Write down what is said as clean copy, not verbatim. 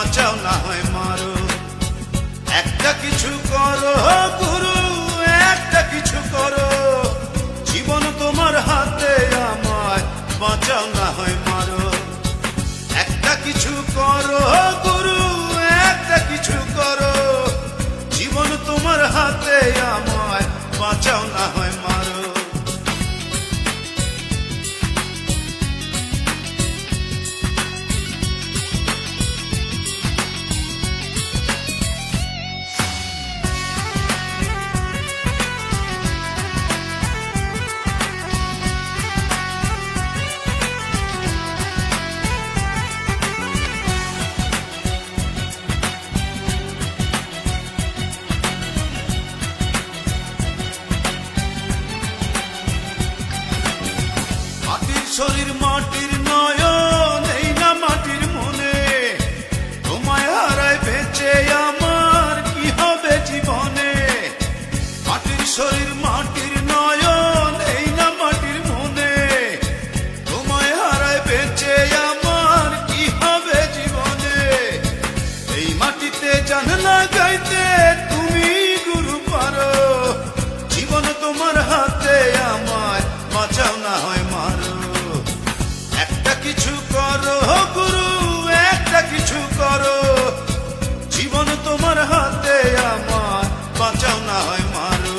বাঁচাও না হয় মারো। একটা কিছু করো গুরু, একটা কিছু করো, জীবন তোমার হাতে, আমায় বাঁচাও না হয় মারো। একটা কিছু করো গুরু, একটা কিছু করো, জীবন তোমার হাতে, আমায় বাঁচাও না হয় মারো। মাটির শরীর মাটির নয়ন, এই না মাটির মনে, তোমায় হারায় বেঁচে আমার কি হবে জীবনে। মাটির শরীর মাটির নয়ন, এই না মাটির মনে, তোমায় হারায় বেঁচে আমার কি হবে জীবনে। এই মাটিতে জান লাগাইতে তুমি গুরু পারো, জীবন তোমার হাতে, আমায় বাঁচাও না হয় মারো। একটা কিছু করো গুরু, একটা কিছু করো, জীবন তোমার হাতে, আমায় বাঁচাও না হয় মারো।